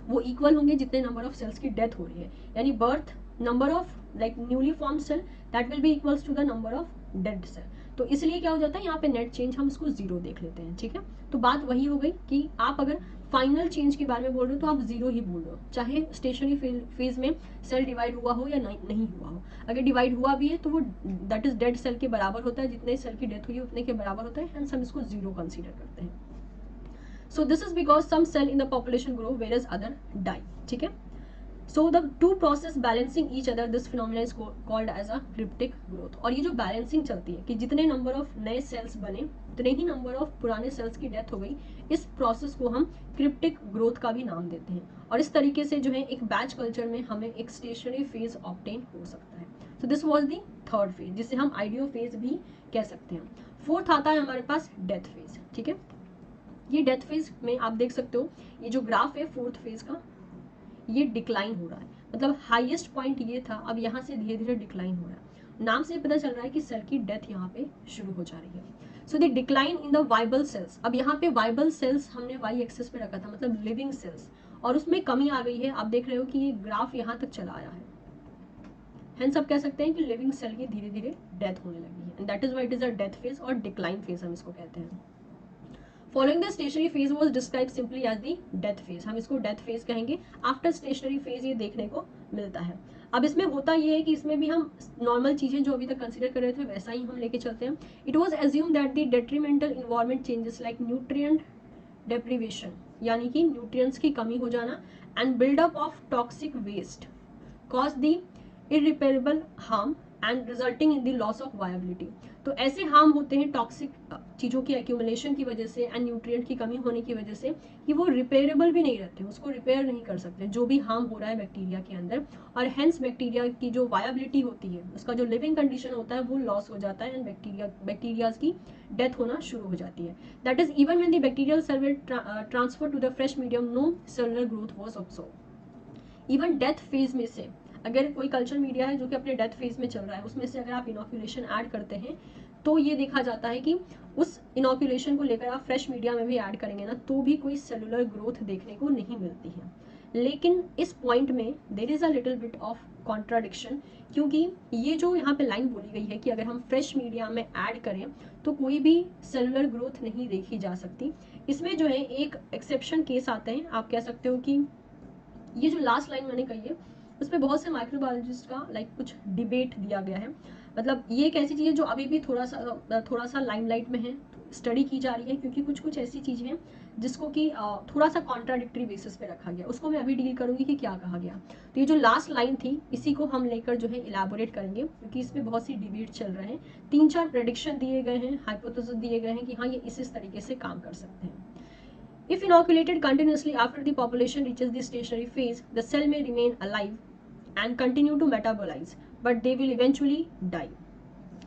वो इक्वल होंगे जितने नंबर ऑफ सेल्स की डेथ हो रही है, यानी birth number of like newly form cell that will be equals to the number of dead cell. तो इसलिए क्या हो जाता है यहाँ पे नेट चेंज हम इसको जीरो देख लेते हैं, ठीक है। तो बात वही हो गई कि आप अगर फाइनल चेंज के बारे में बोल रहे हो तो आप जीरो ही बोल रहे हो, चाहे स्टेशनरी फेज में सेल डिवाइड हुआ हो या नहीं हुआ हो। अगर डिवाइड हुआ भी है तो वो दैट इज डेड सेल के बराबर होता है, जितने सेल की डेथ हुई है उतने के बराबर होता है, हेंस हम इसको जीरो कंसीडर करते हैं। So this is because some cell in the population grow whereas other die, ठीक है। So the two process balancing each other, this phenomenon is called as a cryptic growth। और ये जो balancing चलती है कि जितने नंबर ऑफ नए सेल्स बने उतने ही नंबर ऑफ पुराने सेल्स की डेथ हो गई, इस प्रोसेस को हम क्रिप्टिक ग्रोथ का भी नाम देते हैं। और इस तरीके से जो है एक बैच कल्चर में हमें एक स्टेशनरी फेज ऑब्टेन हो सकता है। So this was the third phase, जिसे हम आइडियो फेज भी कह सकते हैं। फोर्थ आता है हमारे पास डेथ फेज, ठीक है। ये डेथ फेज में आप देख सकते हो, ये जो ग्राफ है फोर्थ फेज का, ये डिक्लाइन हो रहा है, मतलब हाईएस्ट पॉइंट ये था, अब यहाँ से धीरे धीरे डिक्लाइन हो रहा है। नाम से पता चल रहा है कि सेल की डेथ यहाँ पे शुरू हो जा रही है। So the decline in the viable cells, अब यहाँ पे वाइबल सेल्स हमने वाई एक्सिस पे रखा था, मतलब लिविंग सेल्स, और उसमें कमी आ गई है। आप देख रहे हो कि ये ग्राफ यहाँ तक चला आया है, हेंस आप कह सकते हैं कि लिविंग सेल की धीरे धीरे डेथ होने लगी है, and that is why it is a death phase और डिक्लाइन फेज हम इसको कहते हैं। Following the stationary phase was described simply as the death phase, हम इसको death phase कहेंगे। आफ्टर स्टेशनरी फेज ये देखने को मिलता है। अब इसमें होता ये है कि इसमें भी हम नॉर्मल चीजें जो अभी तक कंसीडर कर रहे थे वैसा ही हम लेके चलते हैं। It was assume that the detrimental environment changes like nutrient deprivation, यानी कि न्यूट्रिएंट्स की कमी हो जाना, and buildup of toxic waste cause the irreparable harm and resulting in the loss of viability. तो ऐसे हार्म होते हैं टॉक्सिक चीज़ों की एक्यूमुलेशन की वजह से एंड न्यूट्रिएंट की कमी होने की वजह से, कि वो रिपेयरेबल भी नहीं रहते, उसको रिपेयर नहीं कर सकते जो भी हार्म हो रहा है बैक्टीरिया के अंदर, और हेंस बैक्टीरिया की जो वायबिलिटी होती है, उसका जो लिविंग कंडीशन होता है वो लॉस हो जाता है, एंड बैक्टीरियाज की डेथ होना शुरू हो जाती है। That is even when the bacterial cell will transfer to the fresh medium, no cellular growth was observed. Even death phase में से अगर कोई कल्चर मीडिया है जो कि अपने डेथ फेज में चल रहा है, उसमें से अगर आप इनोक्यूलेशन ऐड करते हैं तो ये देखा जाता है कि उस इनोक्यूलेशन को लेकर आप फ्रेश मीडिया में भी ऐड करेंगे ना, तो भी कोई सेलुलर ग्रोथ देखने को नहीं मिलती है। लेकिन इस पॉइंट में there is a little bit of contradiction, क्योंकि ये जो यहाँ पे लाइन बोली गई है कि अगर हम फ्रेश मीडिया में ऐड करें तो कोई भी सेलुलर ग्रोथ नहीं देखी जा सकती, इसमें जो है एक एक्सेप्शन केस आते हैं। आप कह सकते हो कि ये जो लास्ट लाइन मैंने कही है उस पर बहुत से माइक्रोबायोलॉजिस्ट का कुछ डिबेट दिया गया है। मतलब ये एक ऐसी चीज़ है जो अभी भी थोड़ा सा लाइमलाइट में है, स्टडी की जा रही है, क्योंकि कुछ ऐसी चीज़ें हैं जिसको कि थोड़ा सा कॉन्ट्राडिक्टरी बेसिस पे रखा गया, उसको मैं अभी डील करूंगी कि क्या कहा गया। तो ये जो लास्ट लाइन थी इसी को हम लेकर जो है इलेबोरेट करेंगे, क्योंकि इसमें बहुत सी डिबेट चल रहे हैं, 3-4 प्रेडिक्शन दिए गए हैं, हाइपोथेसिस दिए गए हैं कि हाँ ये इस तरीके से काम कर सकते हैं। If inoculated continuously after the population reaches the stationary phase, the cell may remain alive and continue to metabolize, but they will eventually die.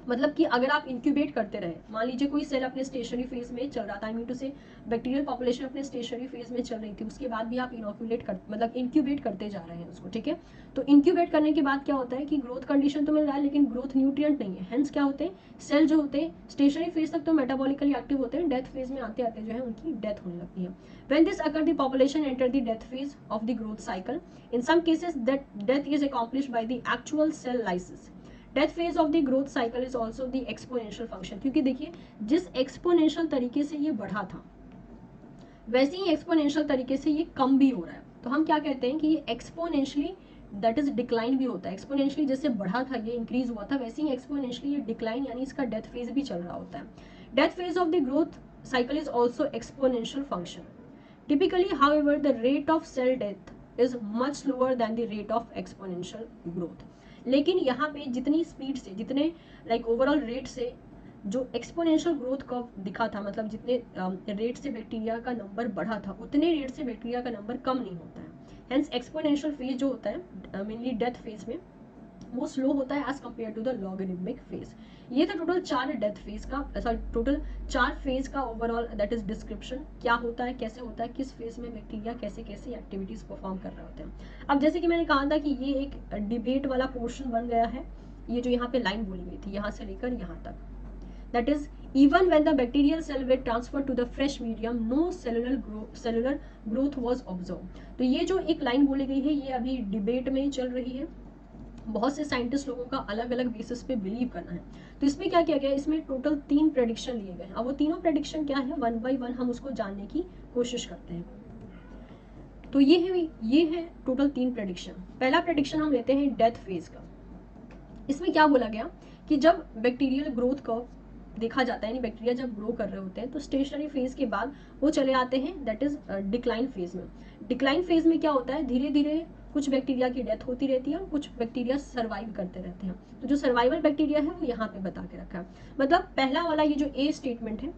मतलब कि अगर आप इंक्यूबेट करते रहे, मान लीजिए कोई सेल अपने स्टेशनरी फेज में चल रहा था, आई मीन टू से बैक्टीरियल पॉपुलेशन अपने स्टेशनरी फेज में चल रही थी, उसके बाद भी आप मतलब इंक्यूबेट करते जा रहे हैं उसको, ठीक है। तो इंक्यूबेट करने के बाद क्या होता है कि ग्रोथ कंडीशन तो मिल रहा है लेकिन ग्रोथ न्यूट्रिएंट नहीं है, हेंस क्या होते हैं, सेल जो होते हैं स्टेशनरी फेज तक तो मेटाबॉलिकली एक्टिव होते हैं, डेथ फेज में आते आते जो है उनकी डेथ होने लगती है। When this occurs, the population enter the death phase of the growth cycle. In some cases, that death is accomplished by the actual cell lysis. Death phase of the growth cycle is also the exponential function. क्योंकि देखिए जिस exponential तरीके से ये बढ़ा था वैसे ही exponential तरीके से ये कम भी हो रहा है, तो हम क्या कहते हैं कि ये exponentially that is decline भी होता है। exponentially जैसे बढ़ा था ये इंक्रीज हुआ था, वैसे ही exponentially ये decline यानी इसका death phase भी चल रहा होता है। Death phase of the growth cycle is also exponential function. Typically, however, the rate of cell death is much slower than the rate of exponential growth. लेकिन यहाँ पे जितनी स्पीड से, जितने ओवरऑल रेट से जो एक्सपोनेंशियल ग्रोथ कर्व दिखा था, मतलब जितने रेट से बैक्टीरिया का नंबर बढ़ा था उतने रेट से बैक्टीरिया का नंबर कम नहीं होता है। हेंस एक्सपोनेंशियल फेज जो होता है मेनली डेथ फेज में वो स्लो होता है as compare to the logarithmic phase. ये था टोटल 4 डेथ फेज का, सॉरी टोटल 4 फेज का ओवरऑल दैट इज डिस्क्रिप्शन, क्या होता है, कैसे होता है, किस फेज में बैक्टीरिया कैसे कैसे एक्टिविटीज परफॉर्म कर रहे होते हैं। अब जैसे कि मैंने कहा था कि ये एक डिबेट वाला पोर्शन बन गया है, ये जो यहाँ पे लाइन बोली गई थी यहाँ से लेकर यहाँ तक, that is even when the bacterial cell were transferred to the fresh medium no cellular growth was observed। तो ये जो एक लाइन बोली गई है ये अभी डिबेट में चल रही है, बहुत से साइंटिस्ट लोगों का अलग अलग बेसिस पे बिलीव करना है। तो इसमें क्या किया गया, इसमें टोटल 3 प्रेडिक्शन लिए गए। अब वो तीनों प्रेडिक्शन क्या है, 1 बाय 1 हम उसको जानने की कोशिश करते हैं। तो ये है टोटल 3 प्रेडिक्शन। पहला प्रेडिक्शन हम लेते हैं डेथ फेज का। इसमें क्या बोला गया कि जब बैक्टीरियल ग्रोथ कर्व देखा जाता है, यानी बैक्टीरिया जब ग्रो कर रहे होते हैं तो स्टेशनरी फेज के बाद वो चले आते हैं दैट इज डिक्लाइन फेज में। डिक्लाइन फेज में क्या होता है, धीरे धीरे कुछ बैक्टीरिया की डेथ होती रहती है और कुछ बैक्टीरिया सर्वाइव करते रहते हैं। तो जो सर्वाइवल बैक्टीरिया है वो यहाँ पे बता के रखा है। मतलब पहला वाला ये जो ए स्टेटमेंट है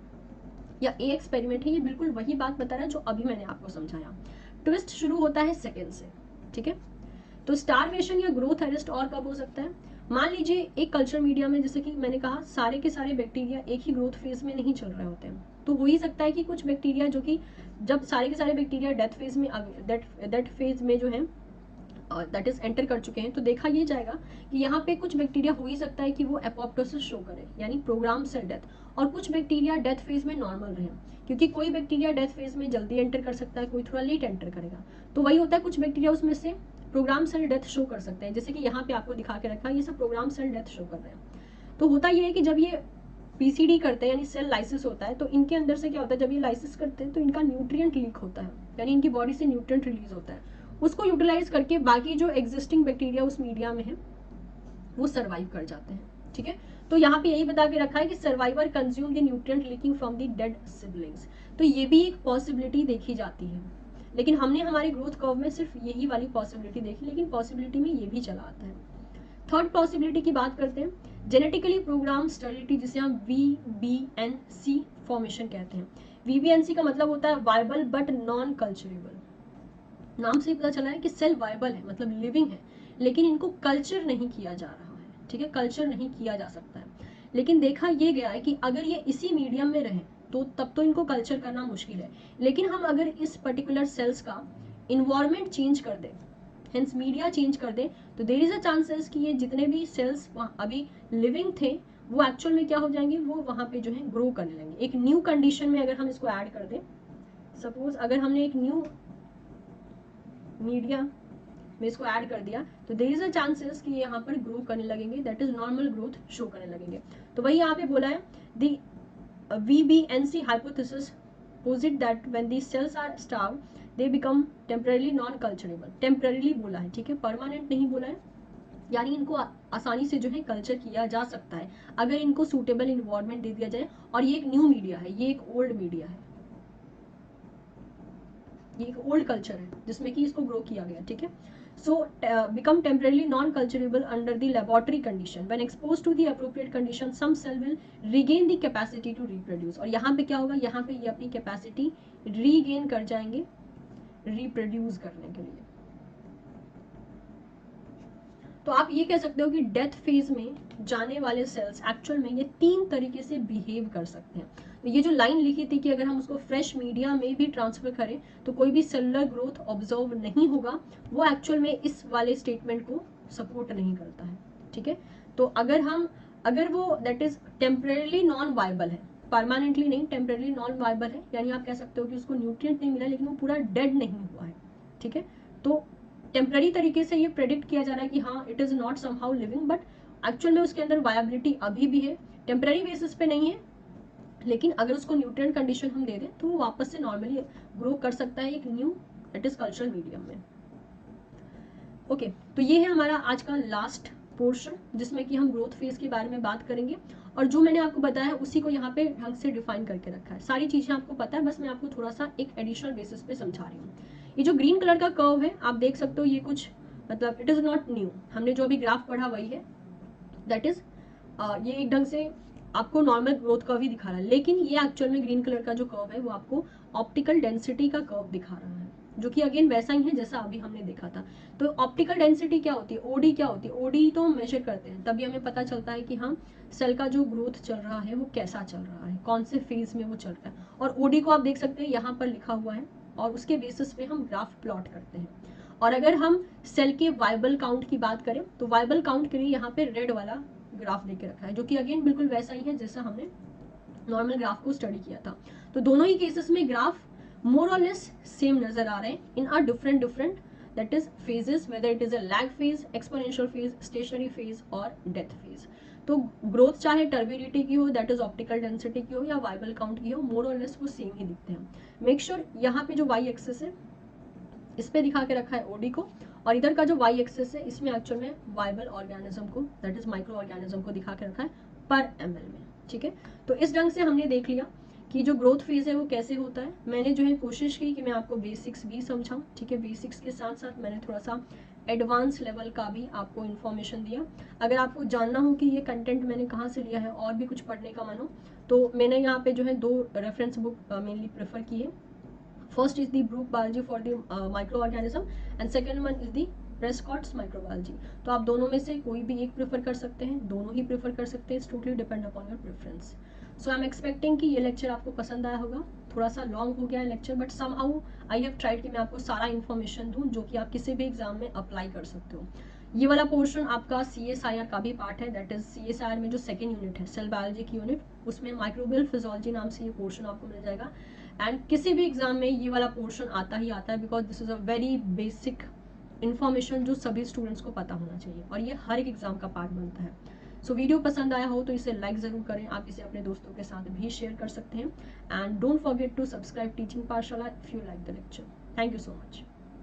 या ए एक्सपेरिमेंट है ये बिल्कुल वही बात बता रहा है जो अभी मैंने आपको समझाया। ट्विस्ट शुरू होता है सेकेंड से, ठीक है। तो स्टारवेशन या ग्रोथ अरेस्ट और कब हो सकता है, मान लीजिए एक कल्चर मीडिया में, जैसे कि मैंने कहा सारे के सारे बैक्टीरिया एक ही ग्रोथ फेज में नहीं चल रहे होते हैं, तो हो ही सकता है कि कुछ बैक्टीरिया जो कि जब सारे के सारे बैक्टीरिया डेथ फेज में डेथ फेज में जो है दैट इज एंटर कर चुके हैं, तो देखा ये जाएगा कि यहाँ पे कुछ बैक्टीरिया हो ही सकता है कि वो एपोप्टोसिस शो करे यानी प्रोग्राम सेल डेथ, और कुछ बैक्टीरिया डेथ फेज में नॉर्मल रहे, क्योंकि कोई बैक्टीरिया डेथ फेज में जल्दी एंटर कर सकता है, कोई थोड़ा लेट एंटर करेगा। तो वही होता है, कुछ बैक्टीरिया उसमें से प्रोग्राम सेल डेथ शो कर सकते हैं, जैसे कि यहाँ पे आपको दिखा के रखा है ये सब प्रोग्राम सेल डेथ शो कर रहे हैं। तो होता ये है कि जब ये पीसीडी करते हैं यानी सेल लाइसिस होता है, तो इनके अंदर से क्या होता है, जब ये लाइसिस करते हैं तो इनका न्यूट्रिएंट लीक होता है, यानी इनकी बॉडी से न्यूट्रिएंट रिलीज होता है, उसको यूटिलाइज करके बाकी जो एग्जिस्टिंग बैक्टीरिया उस मीडिया में है वो सर्वाइव कर जाते हैं, ठीक है। तो यहाँ पे यही बता के रखा है कि survivor consume the nutrient leaking from the dead siblings. तो ये भी एक पॉसिबिलिटी देखी जाती है, लेकिन हमने हमारे ग्रोथ कर्व में सिर्फ यही वाली पॉसिबिलिटी देखी, लेकिन पॉसिबिलिटी में ये भी चला आता है। थर्ड पॉसिबिलिटी की बात करते हैं, जेनेटिकली प्रोग्राम स्टेरिलिटी, जिसे हम VBNC फॉर्मेशन कहते हैं। VBNC का मतलब होता है वायबल बट नॉन कल्चरेबल। नाम से ही पता चला है कि सेल वायबल है, मतलब लिविंग है, लेकिन इनको कल्चर नहीं किया जा रहा है, ठीक है, कल्चर नहीं किया जा सकता है। लेकिन देखा ये गया है कि अगर ये इसी मीडियम में रहे तो तब तो इनको कल्चर करना मुश्किल है, लेकिन हम अगर इस पर्टिकुलर सेल्स का इन्वायरमेंट चेंज कर दें, हेंस मीडिया चेंज कर दें, तो देयर इज अ चांसेस कि ये जितने भी सेल्स अभी लिविंग थे वो एक्चुअल में क्या हो जाएंगे, वो वहाँ पे जो है ग्रो करने लगेंगे। एक न्यू कंडीशन में अगर हम इसको ऐड कर दें, सपोज अगर हमने एक न्यू मीडिया में इसको ऐड कर दिया, तो देयर इज अ चांसेस कि यहाँ पर ग्रो करने लगेंगे, that is normal growth show करने लगेंगे। तो वही यहाँ पे बोला है the VBNC hypothesis posit that when these cells are starved they become temporarily non culturable। Temporarily बोला है, ठीक है, परमानेंट नहीं बोला है, यानी इनको आसानी से जो है कल्चर किया जा सकता है अगर इनको सूटेबल इन्वायरमेंट दे दिया जाए। और ये एक न्यू मीडिया है, ये एक ओल्ड मीडिया है, ये एक ओल्ड कल्चर है जिसमें कि इसको ग्रो किया गया, ठीक है। So become temporarily non-culturable under the laboratory condition. When exposed to the appropriate condition, some cell will regain the capacity to reproduce। और यहाँ पे क्या होगा, यहाँ पे ये अपनी capacity regain कर जाएंगे reproduce करने के लिए। तो आप ये कह सकते हो कि डेथ फेज में जाने वाले सेल्स एक्चुअल में ये 3 तरीके से बिहेव कर सकते हैं। तो ये जो लाइन लिखी थी कि अगर हम उसको फ्रेश मीडिया में भी ट्रांसफर करें तो कोई भी सेलुलर ग्रोथ ऑब्जर्व नहीं होगा, वो एक्चुअल में इस वाले स्टेटमेंट को सपोर्ट नहीं करता है, ठीक है। तो अगर वो that is temporarily non viable है, परमानेंटली नहीं, टेम्परेली नॉन वायबल है, यानी आप कह सकते हो कि उसको न्यूट्रिएंट नहीं मिला लेकिन वो पूरा डेड नहीं हुआ है, ठीक है। तो टेम्पररी तरीके से ये प्रेडिक्ट किया जा रहा है कि हाँ it is not somehow living, but actual में उसके अंदर वायबिलिटी अभी भी है, टेम्पररी बेसिस पे नहीं है, लेकिन अगर उसको न्यूट्रिएंट कंडीशन हम दे दें तो वो वापस से नॉर्मली ग्रो कर सकता है एक knew that is cultural medium में। ओके, तो ये है हमारा आज का लास्ट पोर्शन जिसमें कि हम ग्रोथ फेज के बारे में बात करेंगे, और जो मैंने आपको बताया उसी को यहाँ पे ढंग से डिफाइन करके रखा है। सारी चीजें आपको पता है, बस मैं आपको थोड़ा सा एक एडिशनल बेसिस पे समझा रही हूँ। ये जो ग्रीन कलर का कर्व है आप देख सकते हो, ये कुछ मतलब इट इज नॉट न्यू, हमने जो अभी ग्राफ पढ़ा वही है, दैट इज ये एक ढंग से आपको नॉर्मल ग्रोथ कर्व ही दिखा रहा है, लेकिन ये एक्चुअल में ग्रीन कलर का जो कर्व है वो आपको ऑप्टिकल डेंसिटी का कर्व दिखा रहा है, जो कि अगेन वैसा ही है जैसा अभी हमने देखा था। तो ऑप्टिकल डेंसिटी क्या होती है, ओडी क्या होती है, ओडी तो हम मेजर करते हैं, तभी हमें पता चलता है कि हाँ सेल का जो ग्रोथ चल रहा है वो कैसा चल रहा है, कौन से फेज में वो चल रहा है। और ओडी को आप देख सकते हैं यहाँ पर लिखा हुआ है, और उसके बेसिस पे हम ग्राफ प्लॉट करते हैं। और अगर हम सेल के वाइबल काउंट की बात करें तो वाइबल काउंट के लिए यहाँ पे रेड वाला ग्राफ देके रखा है, जो कि अगेन बिल्कुल वैसा ही है जैसा हमने नॉर्मल ग्राफ को स्टडी किया था। तो दोनों ही केसेस में ग्राफ मोर और लेस सेम नजर आ रहे हैं इन are different that is phases, whether it is a lag phase, exponential phase, stationary phase और डेथ फेज। तो ग्रोथ चाहे टर्बिडिटी की हो, दैट इज ऑप्टिकल डेंसिटी की हो, या वाइबल काउंट की हो, मोर और लेस वो सेम ही दिखते हैं। मेक श्योर यहाँ पे जो वाई एक्सिस है इस पे दिखा के रखा है ओडी को, और इधर का जो वाई एक्सिस है इसमें एक्चुअल में वाइबल ऑर्गेनिज्म को, दैट इज माइक्रो ऑर्गेनिज्म को दिखा के रखा है पर ml में। ठीक है, तो इस ढंग से हमने देख लिया कि जो ग्रोथ फेज है वो कैसे होता है। मैंने जो है कोशिश की कि मैं आपको बेसिक्स भी समझाऊं, ठीक है, बेसिक्स के साथ साथ मैंने थोड़ा सा एडवांस लेवल का भी आपको इन्फॉर्मेशन दिया। अगर आपको जानना हो कि ये कंटेंट मैंने कहाँ से लिया है और भी कुछ पढ़ने का मन हो, तो मैंने यहाँ पे जो है 2 रेफरेंस बुक मेनली प्रेफर की है। First is the Brock biology for the micro organism and second one is the Prescott's microbiology. तो आप दोनों में से कोई भी एक प्रेफर कर सकते हैं, दोनों ही प्रेफर कर सकते हैं, it's totally depend upon your preference. So I am expecting कि ये लेक्चर आपको पसंद आया होगा। थोड़ा सा लॉन्ग हो गया है lecture, but somehow I have tried कि मैं आपको सारा इन्फॉर्मेशन दूं जो कि आप किसी भी एग्जाम में अप्लाई कर सकते हो। ये वाला पोर्शन आपका CSIR का भी पार्ट है, दैट इज CSIR में जो सेकेंड यूनिट है सेल बायोलॉजी की यूनिट, उसमें माइक्रोबियल फिजियोलॉजी नाम से ये पोर्शन आपको मिल जाएगा। एंड किसी भी एग्जाम में ये वाला पोर्शन आता ही आता है, because this is a very basic information जो सभी स्टूडेंट्स को पता होना चाहिए, और ये हर एक एग्जाम का पार्ट बनता है। सो वीडियो पसंद आया हो तो इसे लाइक ज़रूर करें, आप इसे अपने दोस्तों के साथ भी शेयर कर सकते हैं। And don't forget to subscribe teaching Pathshala if you like the lecture. Thank you so much.